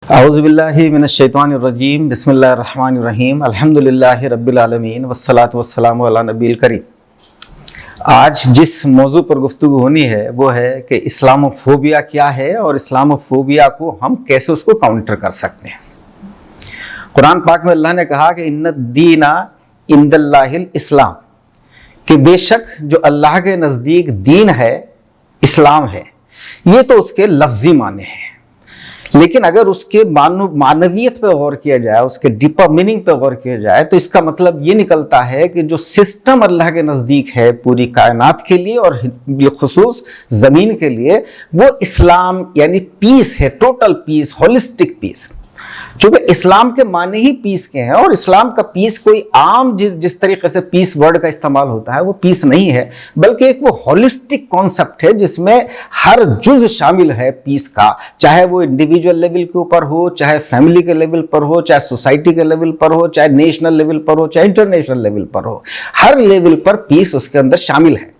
اعوذ باللہ من الشیطان الرجیم بسم اللہ الرحمن الرحیم الحمدللہ رب العالمین والصلاة والسلام علی نبی الکریم۔ آج جس موضوع پر گفتگو ہونی ہے وہ ہے کہ اسلاموفوبیا کیا ہے اور اسلاموفوبیا کو ہم کیسے اس کو کاؤنٹر کر سکتے ہیں۔ قرآن پاک میں اللہ نے کہا کہ ان الدین عند اللہ الاسلام، کہ بے شک جو اللہ کے نزدیک دین ہے اسلام ہے۔ یہ تو اس کے لفظی معنی ہیں، لیکن اگر اس کے معنویت پہ غور کیا جائے، اس کے ڈیپر میننگ پہ غور کیا جائے تو اس کا مطلب یہ نکلتا ہے کہ جو سسٹم اللہ کے نزدیک ہے پوری کائنات کے لیے اور بالخصوص زمین کے لیے، وہ اسلام یعنی پیس ہے، ٹوٹل پیس، ہولسٹک پیس۔ چونکہ اسلام کے معنی ہی پیس کے ہیں، اور اسلام کا پیس کوئی عام جس طریقے سے پیس ورڈ کا استعمال ہوتا ہے وہ پیس نہیں ہے، بلکہ ایک وہ ہولسٹک کانسیپٹ ہے جس میں ہر جز شامل ہے پیس کا، چاہے وہ انڈیویجول لیول کے اوپر ہو، چاہے فیملی کے لیول پر ہو، چاہے سوسائٹی کے لیول پر ہو، چاہے نیشنل لیول پر ہو، چاہے انٹرنیشنل لیول پر ہو، ہر لیول پر پیس اس کے اندر شامل ہے۔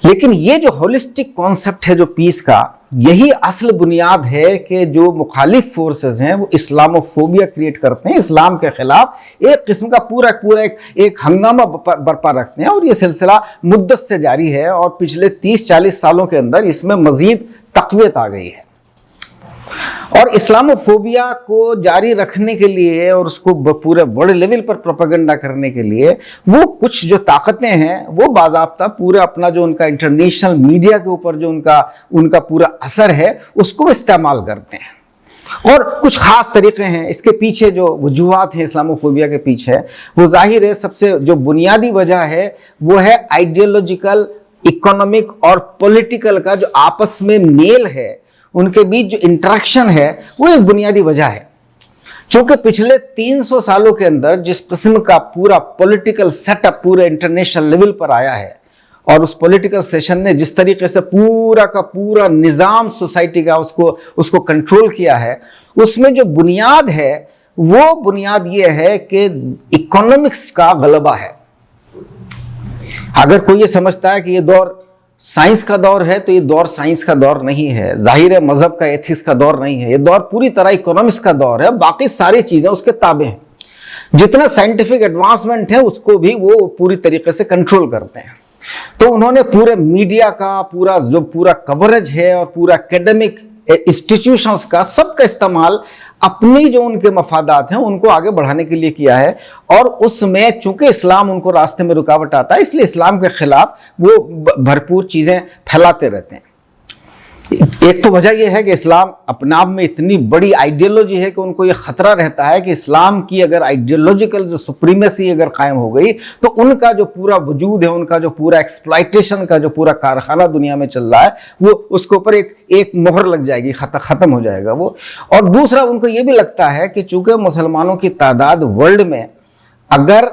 لیکن یہ جو ہولسٹک کانسیپٹ ہے جو پیس کا، یہی اصل بنیاد ہے کہ جو مخالف فورسز ہیں وہ اسلاموفوبیا کریٹ کرتے ہیں، اسلام کے خلاف ایک قسم کا پورا ایک ہنگامہ برپا رکھتے ہیں، اور یہ سلسلہ مدت سے جاری ہے اور پچھلے 30-40 سالوں کے اندر اس میں مزید تقویت آ گئی ہے۔ اور اسلاموفوبیا کو جاری رکھنے کے لیے اور اس کو پورے ورلڈ لیول پر پروپیگنڈا کرنے کے لیے وہ کچھ جو طاقتیں ہیں وہ باضابطہ پورا اپنا جو ان کا انٹرنیشنل میڈیا کے اوپر جو ان کا پورا اثر ہے اس کو استعمال کرتے ہیں، اور کچھ خاص طریقے ہیں اس کے پیچھے جو وجوہات ہیں اسلاموفوبیا کے پیچھے۔ وہ ظاہر ہے سب سے جو بنیادی وجہ ہے وہ ہے آئیڈیالوجیکل، اکنامک اور پولیٹیکل کا جو آپس میں میل ہے، ان کے بیچ جو انٹریکشن ہے وہ ایک بنیادی وجہ ہے۔ چونکہ پچھلے 300 سالوں کے اندر جس قسم کا پورا پولیٹیکل سیٹ اپ پورے انٹرنیشنل لیول پر آیا ہے، اور اس پولیٹیکل سیشن نے جس طریقے سے پورا کا پورا نظام سوسائٹی کا اس کو کنٹرول کیا ہے، اس میں جو بنیاد ہے وہ بنیاد یہ ہے کہ اکنامکس کا غلبہ ہے۔ اگر کوئی یہ سمجھتا ہے کہ یہ دور سائنس کا دور ہے تو یہ دور سائنس کا دور نہیں ہے، ظاہر ہے مذہب کا ایتھکس کا دور نہیں ہے، یہ دور پوری طرح اکنامکس کا دور ہے، باقی ساری چیزیں اس کے تابع ہیں۔ جتنا سائنٹیفک ایڈوانسمنٹ ہے اس کو بھی وہ پوری طریقے سے کنٹرول کرتے ہیں۔ تو انہوں نے پورے میڈیا کا پورا کوریج ہے اور پورا ایکیڈمک انسٹیٹیوشنز کا سب کا استعمال اپنی جو ان کے مفادات ہیں ان کو آگے بڑھانے کے لیے کیا ہے، اور اس میں چونکہ اسلام ان کو راستے میں رکاوٹ آتا ہے، اس لیے اسلام کے خلاف وہ بھرپور چیزیں پھیلاتے رہتے ہیں۔ ایک تو وجہ یہ ہے کہ اسلام اپنے آپ میں اتنی بڑی آئیڈیالوجی ہے کہ ان کو یہ خطرہ رہتا ہے کہ اسلام کی اگر آئیڈیالوجیکل جو سپریمیسی اگر قائم ہو گئی تو ان کا جو پورا وجود ہے، ان کا جو پورا ایکسپلائٹیشن کا جو پورا کارخانہ دنیا میں چل رہا ہے وہ اس کے اوپر ایک مہر لگ جائے گی، ختم ہو جائے گا وہ۔ اور دوسرا ان کو یہ بھی لگتا ہے کہ چونکہ مسلمانوں کی تعداد ورلڈ میں اگر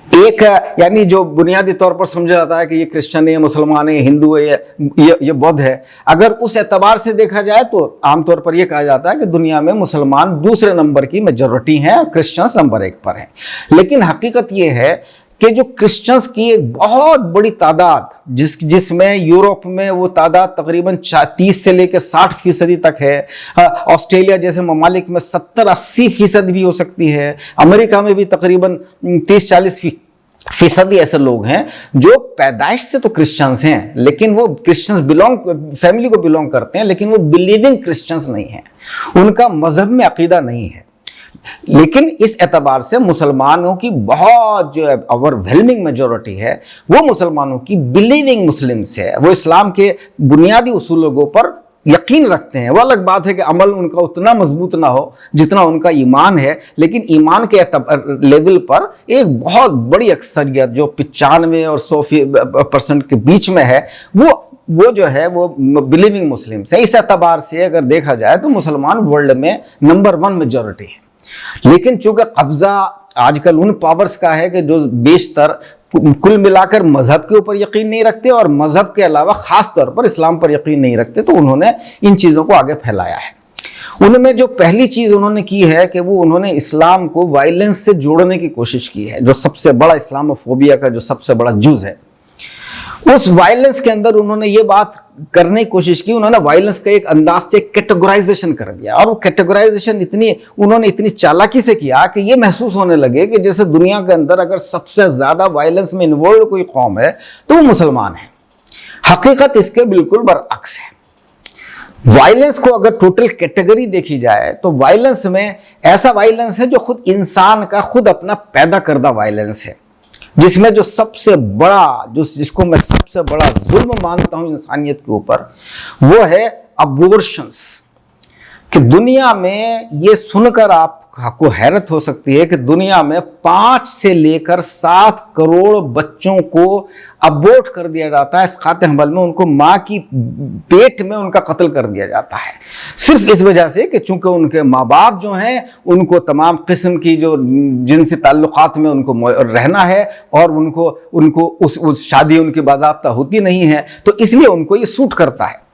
ایک یعنی جو بنیادی طور پر سمجھا جاتا ہے کہ یہ کرسچن ہے، یہ مسلمان ہے، یہ ہندو ہے، یہ بدھ ہے، اگر اس اعتبار سے دیکھا جائے تو عام طور پر یہ کہا جاتا ہے کہ دنیا میں مسلمان دوسرے نمبر کی میجورٹی ہیں، کرسچنز نمبر 1 پر ہیں۔ لیکن حقیقت یہ ہے کہ جو کرسچنز کی ایک بہت بڑی تعداد جس میں یورپ میں وہ تعداد تقریباً 30 سے لے کے 60% تک ہے، آسٹریلیا جیسے ممالک میں 70-80% بھی ہو سکتی ہے، امریکہ میں بھی تقریباً 30-40% ایسے لوگ ہیں جو پیدائش سے تو کرسچنز ہیں، لیکن وہ کرسچنز فیملی کو بلونگ کرتے ہیں، لیکن وہ بلیونگ کرسچنز نہیں ہیں، ان کا مذہب میں عقیدہ نہیں ہے۔ لیکن اس اعتبار سے مسلمانوں کی بہت جو اوورویلمنگ میجورٹی ہے وہ مسلمانوں کی بلیونگ مسلمز ہے، وہ اسلام کے بنیادی اصولوں پر یقین رکھتے ہیں۔ وہ الگ بات ہے کہ عمل ان کا اتنا مضبوط نہ ہو جتنا ان کا ایمان ہے، لیکن ایمان کے لیول پر ایک بہت بڑی اکثریت جو 95 اور 100% کے بیچ میں ہے وہ جو ہے وہ بلیونگ مسلمز ہیں۔ اس اعتبار سے اگر دیکھا جائے تو مسلمان ورلڈ میں نمبر 1 میجورٹی ہے۔ لیکن چونکہ قبضہ آج کل ان پاورز کا ہے کہ جو بیشتر کل ملا کر مذہب کے اوپر یقین نہیں رکھتے اور مذہب کے علاوہ خاص طور پر اسلام پر یقین نہیں رکھتے، تو انہوں نے ان چیزوں کو آگے پھیلایا ہے۔ ان میں جو پہلی چیز انہوں نے کی ہے کہ وہ انہوں نے اسلام کو وائلنس سے جوڑنے کی کوشش کی ہے، جو سب سے بڑا اسلاموفوبیا کا جو سب سے بڑا جز ہے उस वायलेंस के अंदर उन्होंने ये बात करने की कोशिश की, उन्होंने वायलेंस का एक अंदाज से कैटेगराइजेशन कर दिया, और वो कैटेगराइजेशन उन्होंने इतनी चालाकी से किया कि ये महसूस होने लगे कि जैसे दुनिया के अंदर अगर सबसे ज्यादा वायलेंस में इन्वॉल्व कोई कौम है तो वो मुसलमान है। हकीकत इसके बिल्कुल बरअक्स है। वायलेंस को अगर टोटल कैटेगरी देखी जाए तो वायलेंस में ऐसा वायलेंस है जो खुद इंसान का खुद अपना पैदा करदा वायलेंस है, जिसमें जो सबसे बड़ा, जिसको मैं सबसे बड़ा जुल्म मानता हूं इंसानियत के ऊपर, वो है अबॉर्शंस। कि दुनिया में ये सुनकर आपको हैरत हो सकती है कि दुनिया में 5 से लेकर 7 करोड़ बच्चों को अबॉर्ट कर दिया जाता है। इस खाते हमल में उनको माँ की पेट में उनका कत्ल कर दिया जाता है, सिर्फ इस वजह से कि चूंकि उनके माँ बाप जो हैं उनको तमाम किस्म की जो जिनसे ताल्लुकात में उनको रहना है और उनको उस शादी उनकी बाज़ाब्ता होती नहीं है, तो इसलिए उनको ये सूट करता है।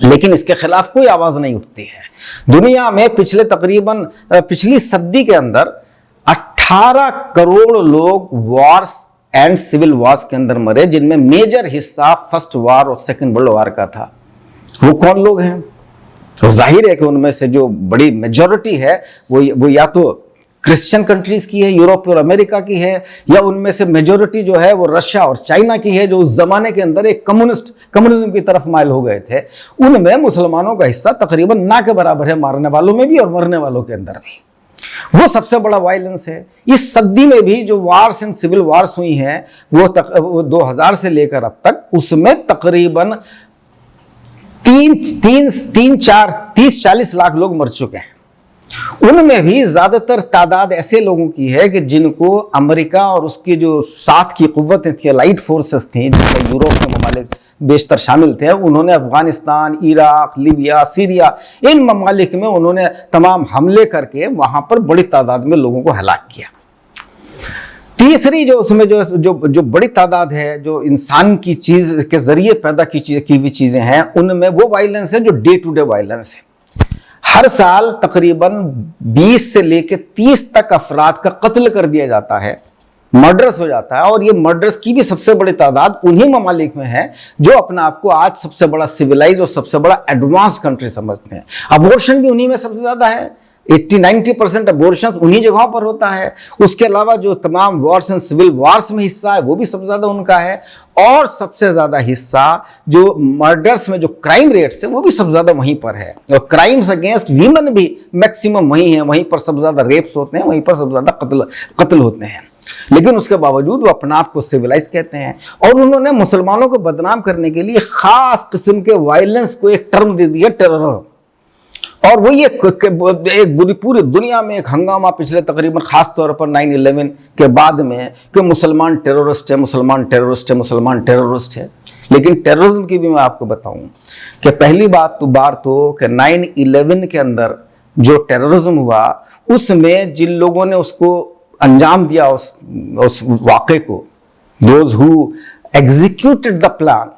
लेकिन इसके खिलाफ कोई आवाज नहीं उठती है। दुनिया में पिछली सदी के अंदर 18 करोड़ लोग वॉर्स एंड सिविल वॉर्स के अंदर मरे, जिनमें मेजर हिस्सा फर्स्ट वार और सेकंड वर्ल्ड वार का था। वो कौन लोग हैं? तो जाहिर है कि उनमें से जो बड़ी मेजॉरिटी है वो या तो क्रिश्चियन कंट्रीज की है, यूरोप और अमेरिका की है, या उनमें से मेजॉरिटी जो है वो रशिया और चाइना की है, जो उस जमाने के अंदर एक कम्युनिज्म की तरफ माइल हो गए थे। उनमें मुसलमानों का हिस्सा तकरीबन ना के बराबर है, मारने वालों में भी और मरने वालों के अंदर भी। वो सबसे बड़ा वायलेंस है। इस सदी में भी जो वार्स एंड सिविल वार्स हुई हैं वो 2000 से लेकर अब तक, उसमें तकरीबन 30-40 लाख लोग मर चुके हैं। उनमें भी ज्यादातर तादाद ऐसे लोगों की है कि जिनको अमेरिका और उसकी जो साथ की कुव्वतें थी, लाइट फोर्सेस थी, जिसमें यूरोप के ममालिक बेशतर शामिल थे, उन्होंने अफगानिस्तान, इराक, लीबिया, सीरिया, इन ममालिक में उन्होंने तमाम हमले करके वहां पर बड़ी तादाद में लोगों को हलाक किया। तीसरी जो उसमें जो बड़ी तादाद है, जो इंसान की चीज के जरिए पैदा की हुई चीजें हैं, उनमें वो वायलेंस है जो डे टू डे वायलेंस है। हर साल तकरीबन 20 से लेकर 30 तक अफराद का कत्ल कर दिया जाता है, मर्डर्स हो जाता है, और ये मर्डर्स की भी सबसे बड़ी तादाद उन्हीं ममालिक में है जो अपने आप को आज सबसे बड़ा सिविलाइज और सबसे बड़ा एडवांस कंट्री समझते हैं। अबॉर्शन भी उन्हीं में सबसे ज्यादा है, 80-90% अबॉर्शन उन्हीं जगहों पर होता है। उसके अलावा जो तमाम वॉर्स एंड सिविल वॉर्स में हिस्सा है वो भी सबसे ज्यादा उनका है, और सबसे ज्यादा हिस्सा जो मर्डर्स में जो क्राइम रेट्स है वो भी सबसे ज्यादा वहीं पर है, और क्राइम्स अगेंस्ट वीमेन भी मैक्सिमम वहीं है, वहीं पर सबसे ज्यादा रेप्स होते हैं, वहीं पर सबसे ज्यादा कत्ल होते हैं। लेकिन उसके बावजूद वो अपने आप को सिविलाइज कहते हैं, और उन्होंने मुसलमानों को बदनाम करने के लिए खास किस्म के वायलेंस को एक टर्म दे दिया, टेररिज्म। और वो ये एक पूरी दुनिया में एक हंगामा पिछले तकरीबन खास तौर पर 9/11 के बाद में कि मुसलमान टेररिस्ट है, मुसलमान टेररिस्ट है, मुसलमान टेररिस्ट है। लेकिन टेररिज्म की भी मैं आपको बताऊं कि पहली बार तो कि 9/11 के अंदर जो टेररिज्म हुआ, उसमें जिन लोगों ने उसको अंजाम दिया, उस वाक़े को, those who executed the plan,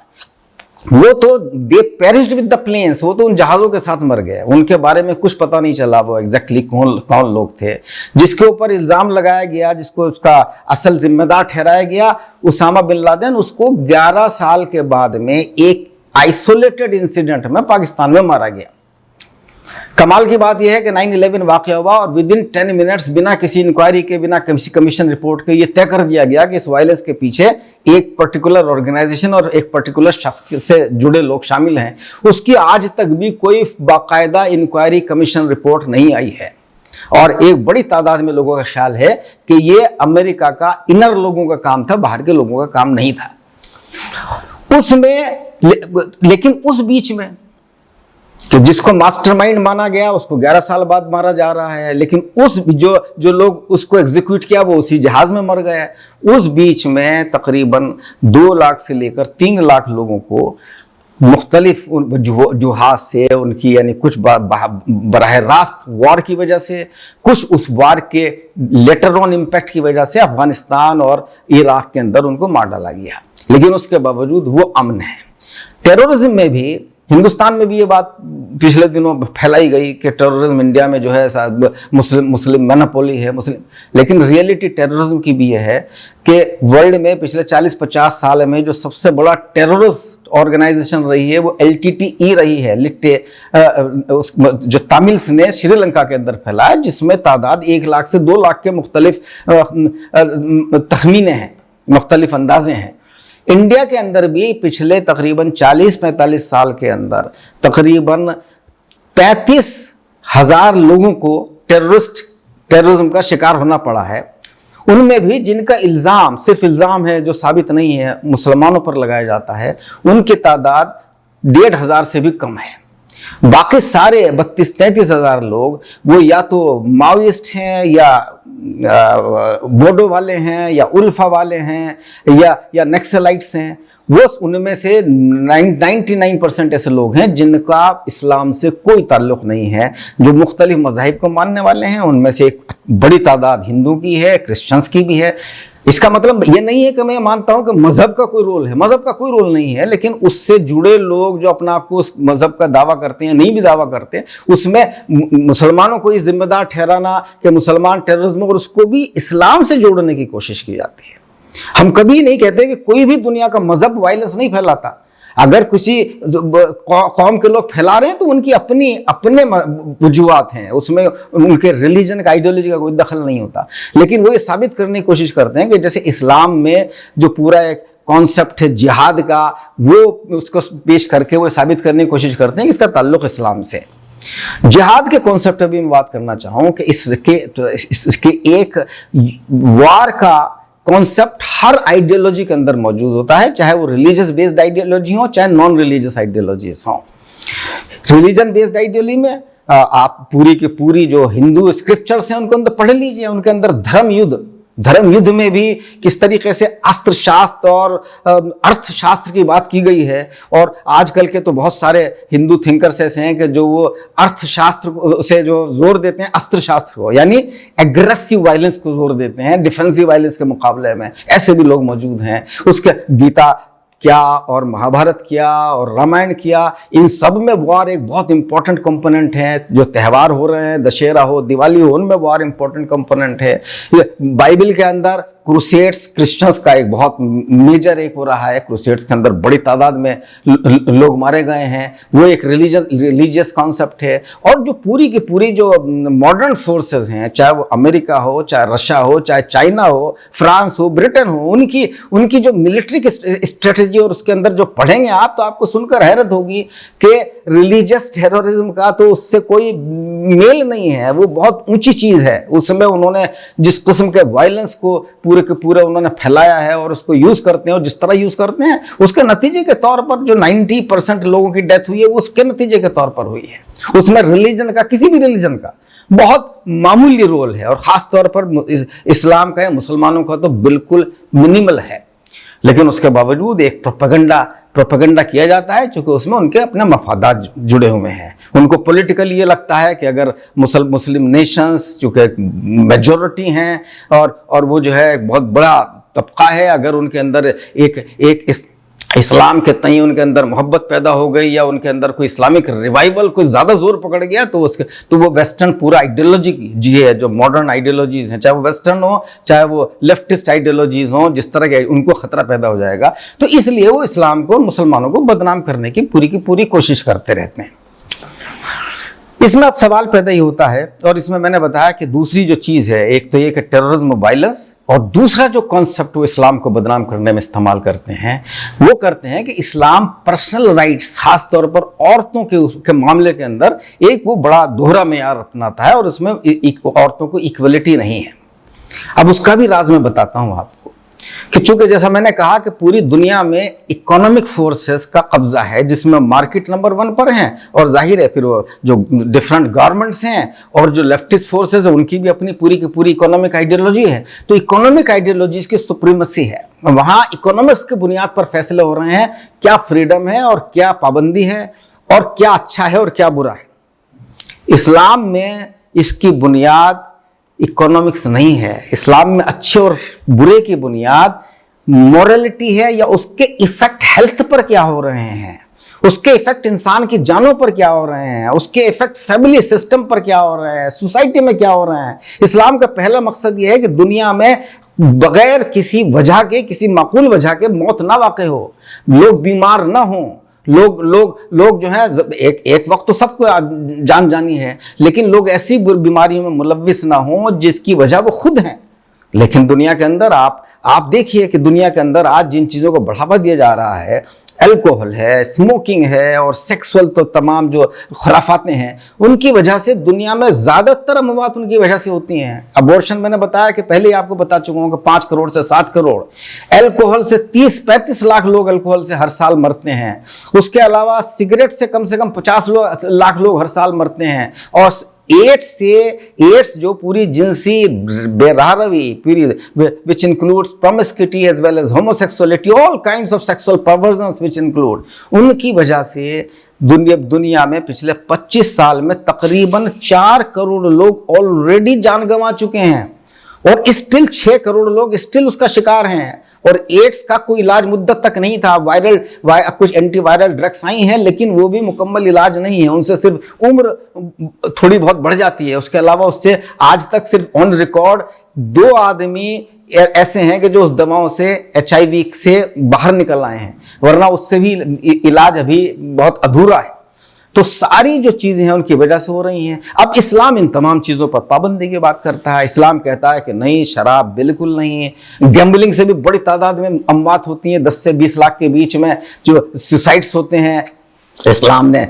वो तो दे पेरिश्ड विद द प्लेन्स, वो तो उन जहाजों के साथ मर गए। उनके बारे में कुछ पता नहीं चला वो एग्जैक्टली कौन लोग थे। जिसके ऊपर इल्जाम लगाया गया, जिसको उसका असल जिम्मेदार ठहराया गया, उसामा बिन लादेन, उसको 11 साल के बाद में एक आइसोलेटेड इंसिडेंट में पाकिस्तान में मारा गया। कमाल की बात यह है कि 9/11 वाक़या हुआ और विद इन 10 मिनट्स बिना किसी इंक्वायरी के, बिना किसी कमीशन रिपोर्ट के, ये तय कर दिया गया कि इस वायलेंस के पीछे एक पर्टिकुलर ऑर्गेनाइजेशन और एक पर्टिकुलर शख्स से जुड़े लोग शामिल हैं। उसकी आज तक भी कोई बाकायदा इंक्वायरी कमीशन रिपोर्ट नहीं आई है, और एक बड़ी तादाद में लोगों का ख्याल है कि ये अमेरिका का इनर लोगों का काम था, बाहर के लोगों का काम नहीं था उसमें। लेकिन उस बीच में कि जिसको मास्टरमाइंड माना गया उसको 11 साल बाद मारा जा रहा है, लेकिन उस जो लोग उसको एग्जीक्यूट किया वो उसी जहाज में मर गए। उस बीच में तकरीबन 2 लाख से लेकर 3 लाख लोगों को मुख्तलिफ जुहाज से, उनकी यानी कुछ बराह रास्त वार की वजह से, कुछ उस वार के लेटर ऑन इम्पैक्ट की वजह से अफगानिस्तान और इराक के अंदर उनको मार डाला गया। लेकिन उसके बावजूद वो अमन है। टेररिज्म में भी हिंदुस्तान में भी ये बात पिछले दिनों फैलाई गई कि टेररिज्म इंडिया में जो है मुस्लिम मोनोपोली है मुस्लिम, लेकिन रियलिटी टेररिज्म की भी ये है कि वर्ल्ड में पिछले 40-50 साल में जो सबसे बड़ा टेररिस्ट ऑर्गेनाइजेशन रही है वो LTTE रही है, जो तमिल्स ने श्रीलंका के अंदर फैला है, जिसमें तादाद 1 लाख से 2 लाख के मुख्तलिफ तखमीने हैं, मुख्तलिफ अंदाजे हैं। इंडिया के अंदर भी पिछले तकरीबन 40-45 साल के अंदर तकरीबन 35,000 लोगों को टेररिज्म का शिकार होना पड़ा है। उनमें भी जिनका इल्ज़ाम सिर्फ इल्ज़ाम है, जो साबित नहीं है, मुसलमानों पर लगाया जाता है, उनकी तादाद 1,500 से भी कम है। बाकी सारे 32-33 हजार लोग वो या तो माओइस्ट हैं या बोडो वाले हैं या उल्फा वाले हैं या नक्सलाइट्स हैं। वो उनमें से 99% ऐसे लोग हैं जिनका इस्लाम से कोई ताल्लुक नहीं है, जो मुख्तलिफ मज़ाहिब को मानने वाले हैं। उनमें से एक बड़ी तादाद हिंदू की है, क्रिश्चियंस की भी है। इसका मतलब ये नहीं है कि मैं मानता हूं कि मजहब का कोई रोल है, मजहब का कोई रोल नहीं है, लेकिन उससे जुड़े लोग जो अपना आपको उस मजहब का दावा करते हैं, नहीं भी दावा करते, उसमें मुसलमानों को ही जिम्मेदार ठहराना कि मुसलमान टेररिज्म, और उसको भी इस्लाम से जोड़ने की कोशिश की जाती है। हम कभी नहीं कहते कि कोई भी दुनिया का मजहब वायलेंस नहीं फैलाता। अगर किसी कौम के लोग फैला रहे हैं तो उनकी अपने वजूहात हैं, उसमें उनके रिलीजन का, आइडियोलॉजी का कोई दखल नहीं होता। लेकिन वो ये साबित करने की कोशिश करते हैं कि जैसे इस्लाम में जो पूरा एक कॉन्सेप्ट है जिहाद का, वो उसको पेश करके वो साबित करने की कोशिश करते हैं कि इसका ताल्लुक इस्लाम से। जिहाद के कॉन्सेप्ट पर भी मैं बात करना चाहूँ कि इसके एक वार का कॉन्सेप्ट हर आइडियोलॉजी के अंदर मौजूद होता है, चाहे वो रिलीजियस बेस्ड आइडियोलॉजी हो चाहे नॉन रिलीजियस आइडियोलॉजीज हो। रिलीजन बेस्ड आइडियोलॉजी में आप पूरी की पूरी जो हिंदू स्क्रिप्चर्स हैं उनके अंदर पढ़ लीजिए, उनके अंदर धर्म युद्ध में भी किस तरीके से अस्त्र शास्त्र और अर्थशास्त्र की बात की गई है। और आजकल के तो बहुत सारे हिंदू थिंकर्स ऐसे हैं कि जो वो अर्थशास्त्र से जो जोर देते हैं अस्त्र शास्त्र को, यानी एग्रेसिव वायलेंस को जोर देते हैं डिफेंसिव वायलेंस के मुकाबले में, ऐसे भी लोग मौजूद हैं। उसके गीता क्या और महाभारत क्या और रामायण क्या, इन सब में वॉर एक बहुत इंपॉर्टेंट कंपोनेंट है। जो त्यौहार हो रहे हैं, दशहरा हो, दिवाली हो, उनमें वॉर इंपॉर्टेंट कंपोनेंट है। बाइबल के अंदर क्रूसेड्स क्रिश्चियंस का एक बहुत मेजर एक हो रहा है। क्रूसेड्स के अंदर बड़ी तादाद में लोग मारे गए हैं, वो एक रिलीजियस कॉन्सेप्ट है। और जो पूरी की पूरी जो मॉडर्न फोर्सेस हैं, चाहे वो अमेरिका हो, चाहे रशिया हो, चाहे चाइना हो, फ्रांस हो, ब्रिटेन हो, उनकी जो मिलिट्री की स्ट्रेटेजी और उसके अंदर जो पढ़ेंगे आप, तो आपको सुनकर हैरत होगी कि रिलीजियस टेररिज्म का तो उससे कोई मेल नहीं है। वो बहुत ऊंची चीज है। उसमें उन्होंने जिस किस्म के वायलेंस को पूरे के पूरे उन्होंने फैलाया है और उसको यूज करते हैं, और जिस तरह यूज करते हैं उसके नतीजे के तौर पर जो 90% लोगों की डेथ हुई है वो उसके नतीजे के तौर पर हुई है। उसमें रिलीजन का, किसी भी रिलीजन का बहुत मामूली रोल है, और खास तौर पर इस्लाम का या मुसलमानों का तो बिल्कुल मिनिमल है। लेकिन उसके बावजूद एक प्रोपेगेंडा किया जाता है, क्योंकि उसमें उनके अपने मफादात जुड़े हुए हैं। उनको पॉलिटिकली ये लगता है कि अगर मुस्लिम नेशंस चूँकि मेजॉरिटी हैं और वो जो है एक बहुत बड़ा तबका है, अगर उनके अंदर एक इस्लाम के तई उनके अंदर मोहब्बत पैदा हो गई, या उनके अंदर कोई इस्लामिक रिवाइवल कोई ज़्यादा जोर पकड़ गया, तो वो वेस्टर्न पूरा आइडियोलॉजी जी है, जो मॉडर्न आइडियोलॉजीज हैं, चाहे वो वेस्टर्न हो चाहे वो लेफ्टिस्ट आइडियोलॉजीज हो, जिस तरह के उनको खतरा पैदा हो जाएगा। तो इसलिए वो इस्लाम को, मुसलमानों को बदनाम करने की पूरी कोशिश करते रहते हैं। इसमें अब सवाल पैदा ही होता है, और इसमें मैंने बताया कि दूसरी जो चीज़ है, एक तो ये कि टेररिज्म वायलेंस, और दूसरा जो कॉन्सेप्ट वो इस्लाम को बदनाम करने में इस्तेमाल करते हैं, वो करते हैं कि इस्लाम पर्सनल राइट्स, खास तौर पर औरतों के मामले के अंदर एक वो बड़ा दोहरा मेयार अपनाता है, और उसमें औरतों को इक्वलिटी नहीं है। अब उसका भी राज मैं बताता हूँ आपको कि चूंकि जैसा मैंने कहा कि पूरी दुनिया में इकोनॉमिक फोर्सेस का कब्जा है, जिसमें मार्केट नंबर 1 पर हैं, और जाहिर है फिर वो जो डिफरेंट गवर्नमेंट्स हैं और जो लेफ्टिस्ट फोर्सेस है उनकी भी अपनी पूरी की पूरी इकोनॉमिक आइडियोलॉजी है। तो इकोनॉमिक आइडियोलॉजीज की सुप्रीमेसी है, वहाँ इकोनॉमिक्स के बुनियाद पर फैसले हो रहे हैं, क्या फ्रीडम है और क्या पाबंदी है, और क्या अच्छा है और क्या बुरा है। इस्लाम में इसकी बुनियाद इकोनॉमिक्स नहीं है। इस्लाम में अच्छे और बुरे की बुनियाद मोरलिटी है, या उसके इफेक्ट हेल्थ पर क्या हो रहे हैं, اس کے ایفیکٹ انسان کی جانوں پر کیا ہو رہے ہیں، اس کے ایفیکٹ فیملی سسٹم پر کیا ہو رہے ہیں، سوسائٹی میں کیا ہو رہے ہیں۔ اسلام کا پہلا مقصد یہ ہے کہ دنیا میں بغیر کسی وجہ کے، کسی معقول وجہ کے موت نہ واقع ہو، لوگ بیمار نہ ہوں، لوگ جو ہیں ایک وقت تو سب کو جان جانی ہے، لیکن لوگ ایسی بیماریوں میں ملوث نہ ہوں جس کی وجہ وہ خود ہیں۔ لیکن دنیا کے اندر آپ دیکھیے کہ دنیا کے اندر آج جن چیزوں کو بڑھاوا دیا جا رہا ہے، الکوہل ہے، اسموکنگ ہے، اور سیکسول تو تمام جو خرافاتیں ہیں، ان کی وجہ سے دنیا میں زیادہ تر اموات ان کی وجہ سے ہوتی ہیں۔ ابورشن میں نے بتایا کہ پہلے آپ کو بتا چکا ہوں کہ 5 کروڑ سے 7 کروڑ، الکوہل سے 30-35 لاکھ لوگ الکوہل سے ہر سال مرتے ہیں۔ اس کے علاوہ سگریٹ سے کم 50 لاکھ لوگ ہر سال مرتے ہیں، اور ایڈس جو پوری جنسی بے راہ روی which includes promiscuity as well as homosexuality, all kinds of sexual perversions which include، ان کی وجہ سے دنیا میں پچھلے 25 سال میں تقریباً 4 کروڑ لوگ آلریڈی جان گنوا چکے ہیں، اور اسٹل 6 کروڑ لوگ اسٹل اس کا شکار ہیں۔ اور ایڈس کا کوئی علاج مدت تک نہیں تھا، کچھ اینٹی وائرل ڈرگس آئی ہیں، لیکن وہ بھی مکمل علاج نہیں ہے، ان سے صرف عمر تھوڑی بہت بڑھ جاتی ہے۔ اس کے علاوہ اس سے آج تک صرف آن ریکارڈ 2 آدمی ایسے ہیں کہ جو اس دواؤں سے HIV سے باہر نکل آئے ہیں، ورنہ اس سے بھی علاج ابھی بہت ادھورا ہے۔ تو ساری جو چیزیں ہیں ان کی وجہ سے ہو رہی ہیں۔ اب اسلام ان تمام چیزوں پر پابندی کی بات کرتا ہے۔ اسلام کہتا ہے کہ نہیں، شراب بالکل نہیں ہے، گیمبلنگ سے بھی بڑی تعداد میں اموات ہوتی ہیں، 10 سے 20 لاکھ کے بیچ میں جو سوسائڈس ہوتے ہیں۔ اسلام نے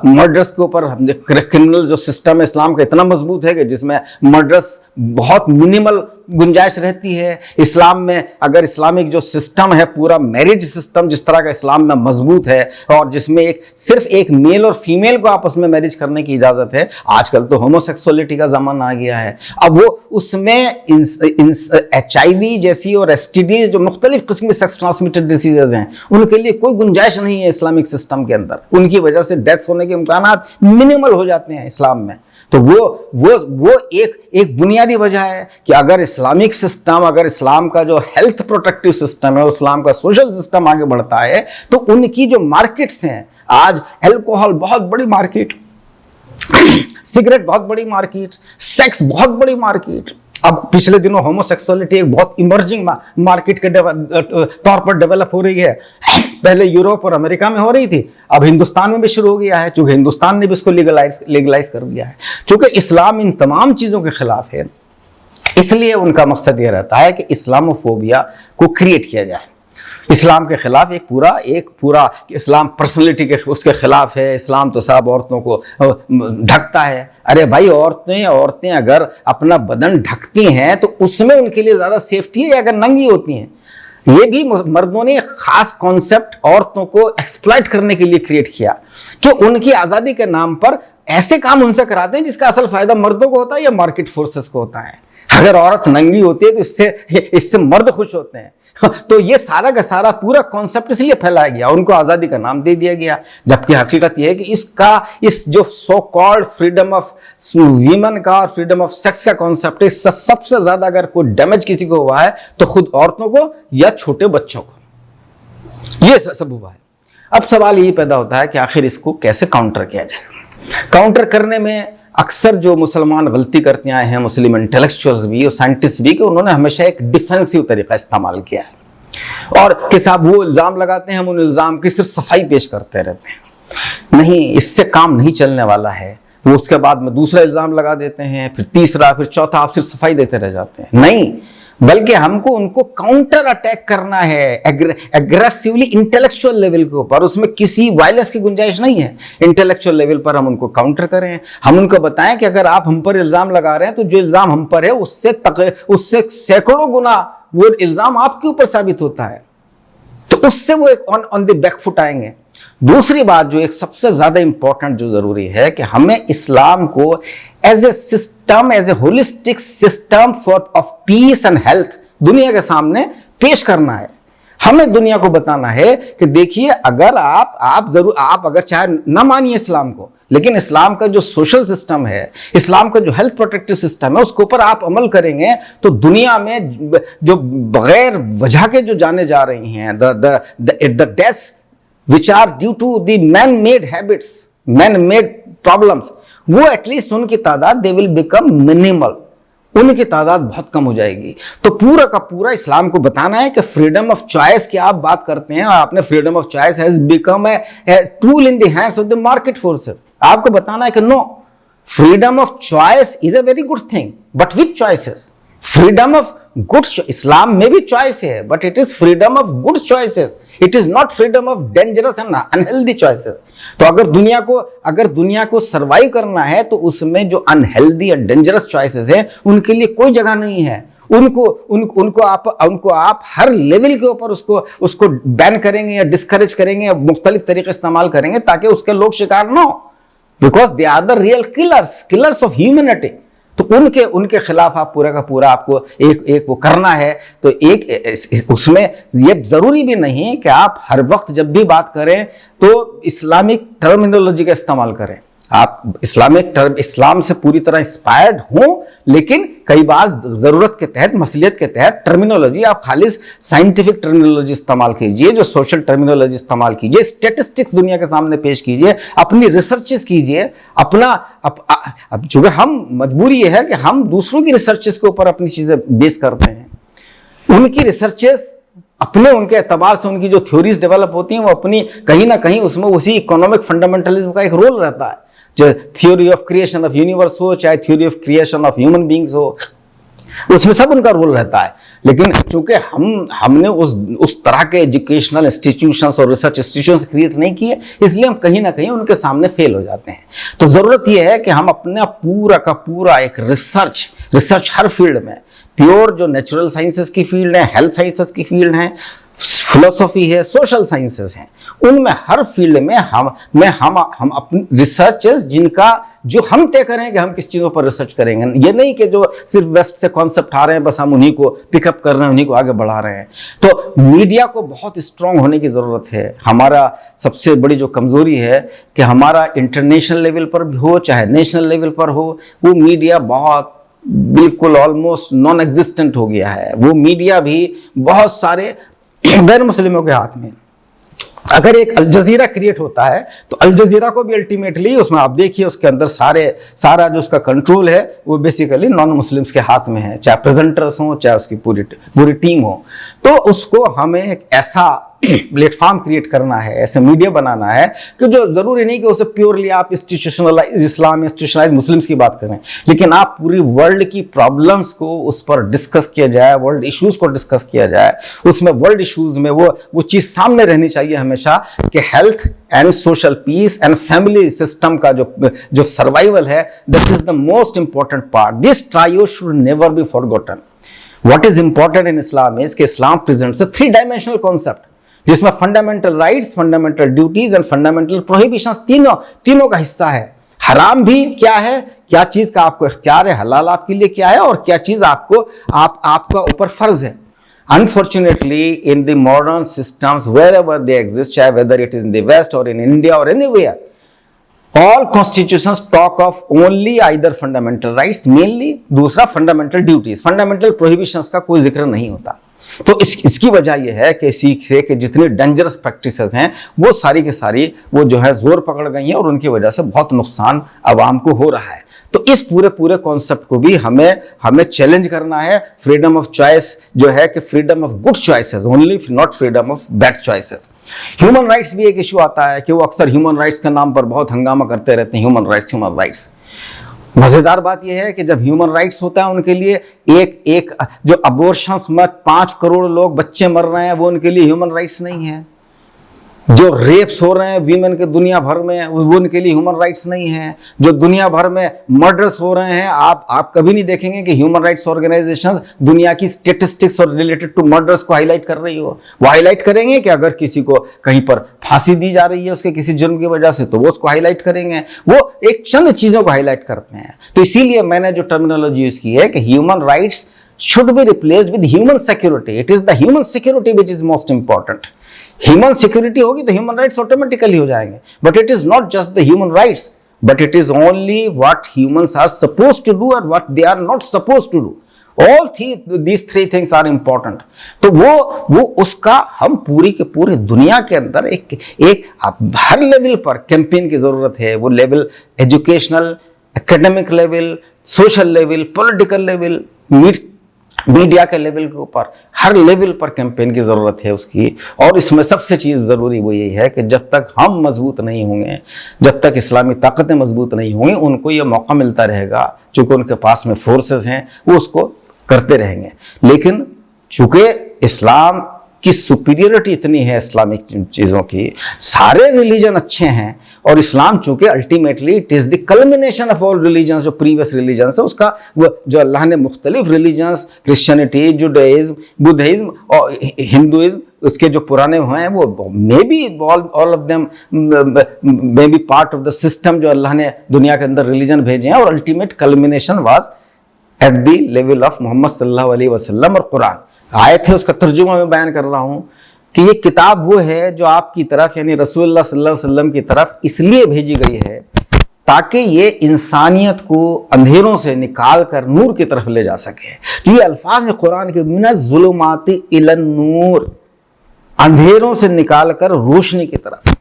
مرڈرز کے اوپر، کرمنل جو سسٹم ہے اسلام کا اتنا مضبوط ہے کہ جس میں مرڈرز بہت منیمل گنجائش رہتی ہے۔ اسلام میں اگر اسلامک جو سسٹم ہے، پورا میرج سسٹم جس طرح کا اسلام میں مضبوط ہے، اور جس میں صرف ایک میل اور فیمیل کو آپس میں میرج کرنے کی اجازت ہے۔ آج کل تو ہوموسیکسولیٹی کا زمانہ آ گیا ہے، اب وہ اس میں HIV جیسی اور STD جو مختلف قسم کے سیکس ٹرانسمیٹڈ ڈیزیزز ہیں، ان کے لیے کوئی گنجائش نہیں ہے اسلامک سسٹم کے اندر۔ ان کی وجہ سے ڈیتھ ہونے کے امکانات منیمل ہو جاتے ہیں اسلام میں۔ تو وہ ایک بنیادی وجہ ہے کہ اگر اسلامک سسٹم، اگر اسلام کا جو ہیلتھ پروٹیکٹیو سسٹم ہے، اسلام کا سوشل سسٹم آگے بڑھتا ہے، تو ان کی جو مارکیٹس ہیں، آج الکوہل بہت بڑی مارکیٹ، سگریٹ بہت بڑی مارکیٹ، سیکس بہت بڑی مارکیٹ۔ اب پچھلے دنوں ہوموسیکسولیٹی ایک بہت ایمرجنگ مارکیٹ کے طور پر ڈیولپ ہو رہی ہے۔ پہلے یوروپ اور امریکہ میں ہو رہی تھی، اب ہندوستان میں بھی شروع ہو گیا ہے، چونکہ ہندوستان نے بھی اس کو لیگلائز کر دیا ہے۔ چونکہ اسلام ان تمام چیزوں کے خلاف ہے، اس لیے ان کا مقصد یہ رہتا ہے کہ اسلاموفوبیا کو کریٹ کیا جائے۔ اسلام کے خلاف ایک پورا اسلام پرسنلٹی کے اس کے خلاف ہے۔ اسلام تو صاحب عورتوں کو ڈھکتا ہے۔ ارے بھائی، عورتیں اگر اپنا بدن ڈھکتی ہیں تو اس میں ان کے لیے زیادہ سیفٹی ہے اگر ننگی ہوتی ہیں۔ یہ بھی مردوں نے خاص کانسیپٹ عورتوں کو ایکسپلائٹ کرنے کے لیے کریٹ کیا کہ ان کی آزادی کے نام پر ایسے کام ان سے کراتے ہیں جس کا اصل فائدہ مردوں کو ہوتا ہے یا مارکیٹ فورسز کو ہوتا ہے۔ اگر عورت ننگی ہوتی ہے تو اس سے مرد خوش ہوتے ہیں۔ تو یہ سارا کا سارا پورا کانسیپٹ اس لیے پھیلایا گیا، ان کو آزادی کا نام دے دیا گیا، جبکہ حقیقت یہ ہے کہ اس جو so called freedom of women کا اور فریڈم آف سیکس کا کانسیپٹ ہے، سب سے زیادہ اگر کوئی ڈیمیج کسی کو ہوا ہے تو خود عورتوں کو یا چھوٹے بچوں کو، یہ سب ہوا ہے۔ اب سوال یہی پیدا ہوتا ہے کہ آخر اس کو کیسے کاؤنٹر کیا جائے۔ کاؤنٹر کرنے میں اکثر جو مسلمان غلطی کرتے آئے ہیں، مسلم انٹلیکچوئلز بھی اور سائنٹسٹ بھی، کہ انہوں نے ہمیشہ ایک ڈیفینسیو طریقہ استعمال کیا ہے، اور کہ صاحب وہ الزام لگاتے ہیں، ہم ان الزام کی صرف صفائی پیش کرتے رہتے ہیں۔ نہیں، اس سے کام نہیں چلنے والا ہے۔ وہ اس کے بعد میں دوسرا الزام لگا دیتے ہیں، پھر تیسرا، پھر چوتھا، آپ صرف صفائی دیتے رہ جاتے ہیں۔ نہیں، بلکہ ہم کو ان کو کاؤنٹر اٹیک کرنا ہے ایگریسیولی انٹلیکچوئل لیول کے اوپر۔ اس میں کسی وائلنس کی گنجائش نہیں ہے۔ انٹلیکچوئل لیول پر ہم ان کو کاؤنٹر کریں، ہم ان کو بتائیں کہ اگر آپ ہم پر الزام لگا رہے ہیں تو جو الزام ہم پر ہے اس سے سینکڑوں گنا وہ الزام آپ کے اوپر ثابت ہوتا ہے، تو اس سے وہ ایک آن دی بیک فٹ آئیں گے۔ دوسری بات جو ایک سب سے زیادہ امپورٹنٹ جو ضروری ہے کہ ہمیں اسلام کو as a system, as a holistic system of peace and health دنیا کے سامنے پیش کرنا ہے۔ ہمیں دنیا کو بتانا ہے کہ دیکھیے، اگر آپ اگر چاہے نہ مانیے اسلام کو، لیکن اسلام کا جو سوشل سسٹم ہے، اسلام کا جو ہیلتھ پروٹیکٹیو سسٹم ہے، اس کے اوپر آپ عمل کریں گے تو دنیا میں جو بغیر وجہ کے جو جانے جا رہی ہیں، the deaths which are due to the man-made habits, man-made problems, वो एटलीस्ट उनकी तादाद they will become minimal, उनकी तादाद बहुत कम हो जाएगी। तो पूरा का पूरा इस्लाम को बताना है कि फ्रीडम ऑफ चॉइस की आप बात करते हैं, आपने freedom of choice has become a tool in the hands of the market forces. आपको बताना है कि no, freedom of choice is a very good thing, but which choices? Freedom of good, Islam में भी चॉइस है, but it is freedom of good choices, it is not freedom of dangerous and unhealthy choices. तो अगर दुनिया को survive करना है तो उसमें जो अनहेल्दी और डेंजरस चॉइसेस हैं उनके लिए कोई जगह नहीं है। उनको आप हर लेवल के ऊपर उसको बैन करेंगे या डिस्करेज करेंगे या मुख्तलिफ तरीके इस्तेमाल करेंगे ताकि उसके लोग शिकार ना हो, because they are the real killers of humanity. तो उनके खिलाफ आप पूरा का पूरा आपको एक वो करना है। तो उसमें ये जरूरी भी नहीं कि आप हर वक्त जब भी बात करें तो इस्लामिक टर्मिनोलॉजी का इस्तेमाल करें। आप इस्लाम से पूरी तरह इंस्पायर्ड हों, लेकिन कई बार जरूरत के तहत, मसलियत के तहत टर्मिनोलॉजी आप खाली साइंटिफिक टर्मिनोलॉजी इस्तेमाल कीजिए, जो सोशल टर्मिनोलॉजी इस्तेमाल कीजिए, स्टेटिस्टिक्स दुनिया के सामने पेश कीजिए, अपनी रिसर्चेस कीजिए। अब जो हम मजबूरी ये है कि हम दूसरों की रिसर्चेस के ऊपर अपनी चीजें बेस करते हैं। उनकी रिसर्चेस उनके एतबार से उनकी जो थ्योरीज डेवलप होती हैं वो अपनी कहीं ना कहीं उसमें उसी इकोनॉमिक फंडामेंटलिज्म का एक रोल रहता है। जो theory of creation of universe हो, चाहे theory of creation of human beings हो, उसमें सब उनका रोल रहता है। लेकिन चूंकि हमने उस तरह के एजुकेशनल इंस्टीट्यूशंस और रिसर्च इंस्टीट्यूशंस क्रिएट नहीं किए, इसलिए हम कहीं ना कहीं उनके सामने फेल हो जाते हैं। तो जरूरत यह है कि हम अपना पूरा का पूरा एक रिसर्च हर फील्ड में, प्योर जो नेचुरल साइंसेस की फील्ड है, हेल्थ साइंसेस की फील्ड है, फिलोसॉफी है, सोशल साइंसेस हैं, उनमें हर फील्ड में हम अपनी रिसर्चेस जो हम तय करें कि हम किस चीज़ों पर रिसर्च करेंगे। ये नहीं कि जो सिर्फ वेस्ट से कॉन्सेप्ट आ रहे हैं बस हम उन्हीं को पिकअप कर रहे हैं, उन्हीं को आगे बढ़ा रहे हैं। तो मीडिया को बहुत स्ट्रांग होने की ज़रूरत है। हमारा सबसे बड़ी जो कमज़ोरी है कि हमारा इंटरनेशनल लेवल पर भी हो चाहे नेशनल लेवल पर हो, वो मीडिया बहुत बिल्कुल ऑलमोस्ट नॉन एग्जिस्टेंट हो गया है। वो मीडिया भी बहुत सारे गैर मुस्लिमों के हाथ में। अगर एक अल जजीरा क्रिएट होता है तो अल जजीरा को भी अल्टीमेटली उसमें आप देखिए उसके अंदर सारा जो उसका कंट्रोल है वो बेसिकली नॉन मुस्लिम्स के हाथ में है, चाहे प्रेजेंटर्स हो चाहे उसकी पूरी टीम हो। तो उसको हमें एक ऐसा प्लेटफॉर्म क्रिएट करना है, ऐसे मीडिया बनाना है कि जो जरूरी नहीं कि उसे प्योरली आप इंस्टीट्यूशनलाइज इस्लाम, इंस्टीट्यूशनलाइज मुस्लिम्स की बात करें, लेकिन आप पूरी वर्ल्ड की प्रॉब्लम्स को उस पर डिस्कस किया जाए, वर्ल्ड इश्यूज को डिस्कस किया जाए। उसमें वर्ल्ड इश्यूज में वो चीज सामने रहनी चाहिए हमेशा कि health and social peace and family system का जो सर्वाइवल है, this is the most important part. This trio should never be forgotten. What is important in Islam is कि Islam presents a three dimensional concept जिसमें fundamental rights, fundamental duties and fundamental prohibitions तीनों का हिस्सा है। हराम भी क्या है, क्या चीज का आपको इख्तियार है, हलाल आपके लिए क्या है, और क्या चीज आपका ऊपर फर्ज है। Unfortunately, in the modern systems, wherever they exist, चाहे whether it is in the West or in India or anywhere, all constitutions talk of only either fundamental rights, mainly, दूसरा fundamental duties, fundamental prohibitions का कोई जिक्र नहीं होता। तो इसकी वजह यह है कि सीखे कि जितनी डेंजरस प्रैक्टिसेस हैं वो सारी की सारी वो जो है जोर पकड़ गई हैं और उनकी वजह से बहुत नुकसान आवाम को हो रहा है। तो इस पूरे कॉन्सेप्ट को भी हमें चैलेंज करना है। फ्रीडम ऑफ चॉइस जो है कि freedom of good choices only, not freedom of bad choices. Human rights भी एक इशू आता है कि वो अक्सर ह्यूमन राइट्स के नाम पर बहुत हंगामा करते रहते हैं, ह्यूमन राइट्स। मजेदार बात यह है कि जब ह्यूमन राइट्स होता है उनके लिए एक जो अबॉर्शंस में 5 करोड़ लोग बच्चे मर रहे हैं वो उनके लिए ह्यूमन राइट्स नहीं है। जो रेप्स हो रहे हैं वीमेन के दुनिया भर में वो उनके लिए ह्यूमन राइट्स नहीं है। जो दुनिया भर में मर्डर्स हो रहे हैं, आप कभी नहीं देखेंगे कि ह्यूमन राइट्स ऑर्गेनाइजेशंस दुनिया की स्टेटिस्टिक्स और रिलेटेड टू मर्डर्स को हाईलाइट कर रही हो। वो हाईलाइट करेंगे कि अगर किसी को कहीं पर फांसी दी जा रही है उसके किसी जुर्म की वजह से तो वो उसको हाईलाइट करेंगे। वो एक चंद चीजों को हाईलाइट करते हैं। तो इसीलिए मैंने जो टर्मिनोलॉजी यूज की है कि human rights should be replaced with human security. It is the human security which is most important. Human security होगी तो human rights automatically हो जाएंगे. But it is not just the human rights, but it is only what humans are supposed to do and what they are not supposed to do. all these three things are important. تو وہ اس کا ہم پوری کے پورے دنیا کے اندر ایک ہر لیول پر کیمپین کی ضرورت ہے. وہ level educational, academic level, social level, political level, media کے لیول کے اوپر, ہر لیول پر کیمپین کی ضرورت ہے اس کی. اور اس میں سب سے چیز ضروری وہ یہی ہے کہ جب تک ہم مضبوط نہیں ہوں گے, جب تک اسلامی طاقتیں مضبوط نہیں ہوں گی, ان کو یہ موقع ملتا رہے گا, چونکہ ان کے پاس میں فورسز ہیں, وہ اس کو کرتے رہیں گے. لیکن چونکہ اسلام کی سپیریورٹی اتنی ہے اسلامک چیزوں کی, سارے ریلیجن اچھے ہیں, اور اسلام چونکہ ultimately it is the culmination of all religions, جو پریویس ریلیجنس ہے اس کا, جو اللہ نے مختلف ریلیجنس, کرسچینٹی, جوڈائزم, بدھزم اور ہندوازم, اس کے جو پرانے ہیں وہ maybe all of them may be part of the system جو اللہ نے دنیا کے اندر ریلیجن بھیجے ہیں, اور ultimate culmination was at the level of Muhammad صلی اللہ علیہ وسلم اور قرآن. آیت ہے, اس کا ترجمہ میں بیان کر رہا ہوں کہ یہ کتاب وہ ہے جو آپ کی طرف یعنی رسول اللہ صلی اللہ علیہ وسلم کی طرف اس لیے بھیجی گئی ہے تاکہ یہ انسانیت کو اندھیروں سے نکال کر نور کی طرف لے جا سکے. جو یہ الفاظ قرآن کے من الظلمات الی النور, اندھیروں سے نکال کر روشنی کی طرف,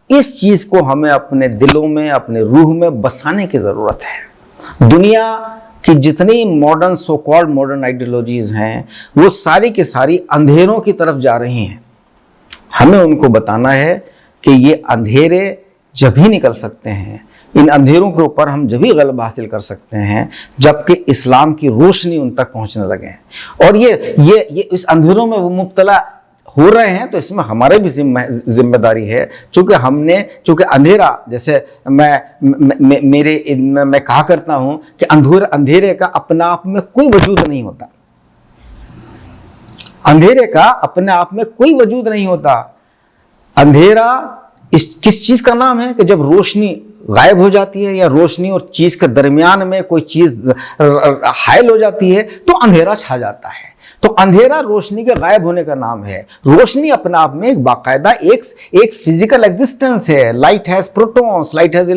اس چیز کو ہمیں اپنے دلوں میں, اپنے روح میں بسانے کی ضرورت ہے. دنیا کہ جتنی modern so called modern ideologies ہیں وہ ساری کی ساری اندھیروں کی طرف جا رہی ہیں. ہمیں ان کو بتانا ہے کہ یہ اندھیرے جب ہی نکل سکتے ہیں, ان اندھیروں کے اوپر ہم جب ہی غلبہ حاصل کر سکتے ہیں جبکہ اسلام کی روشنی ان تک پہنچنے لگے. اور یہ اس اندھیروں میں وہ مبتلا ہو رہے ہیں, تو اس میں ہمارے بھی ذمہ داری ہے. چونکہ اندھیرا, جیسے میں کہا کرتا ہوں کہ اندھیرے کا اپنا آپ میں کوئی وجود نہیں ہوتا. اندھیرے کا اپنے آپ میں کوئی وجود نہیں ہوتا. اندھیرا کس چیز کا نام ہے کہ جب روشنی غائب ہو جاتی ہے یا روشنی اور چیز کے درمیان میں کوئی چیز حائل ہو جاتی ہے تو اندھیرا چھا جاتا ہے. تو اندھیرا روشنی کے غائب ہونے کا نام ہے. روشنی اپنے آپ میں ایک باقاعدہ ایک فزیکل ایگزسٹنس ہے. Light has protons, light has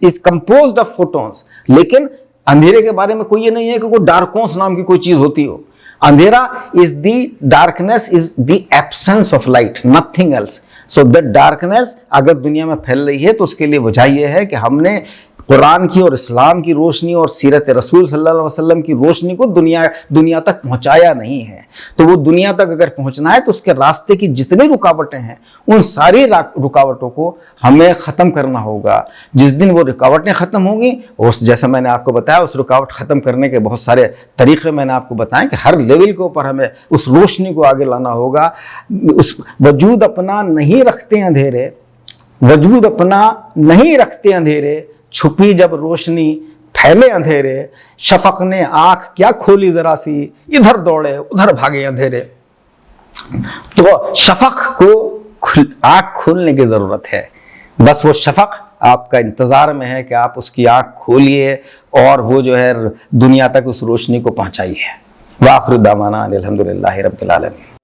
is composed of photons. لیکن اندھیرے کے بارے میں کوئی یہ نہیں ہے کہ کوئی ڈارکونس نام کی کوئی چیز ہوتی ہو. اندھیرا is the darkness is the absence of light, nothing else. So that darkness اگر دنیا میں پھیل رہی ہے تو اس کے لیے وجہ یہ ہے کہ ہم نے قرآن کی اور اسلام کی روشنی اور سیرت رسول صلی اللہ علیہ وسلم کی روشنی کو دنیا تک پہنچایا نہیں ہے. تو وہ دنیا تک اگر پہنچنا ہے تو اس کے راستے کی جتنی رکاوٹیں ہیں ان ساری رکاوٹوں کو ہمیں ختم کرنا ہوگا. جس دن وہ رکاوٹیں ختم ہوں گی, اور جیسا میں نے آپ کو بتایا اس رکاوٹ ختم کرنے کے بہت سارے طریقے میں نے آپ کو بتائیں کہ ہر لیول کے اوپر ہمیں اس روشنی کو آگے لانا ہوگا. اس وجود اپنا نہیں رکھتے اندھیرے, وجود اپنا نہیں رکھتے اندھیرے, چھپی جب روشنی پھیلے اندھیرے, شفق نے آنکھ کیا کھولی ذرا سی, ادھر دوڑے ادھر بھاگے اندھیرے. تو شفق کو آنکھ کھولنے کی ضرورت ہے. بس وہ شفق آپ کا انتظار میں ہے کہ آپ اس کی آنکھ کھولیے اور وہ جو ہے دنیا تک اس روشنی کو پہنچائیے. وآخر دعوانا الحمدللہ رب العالمین.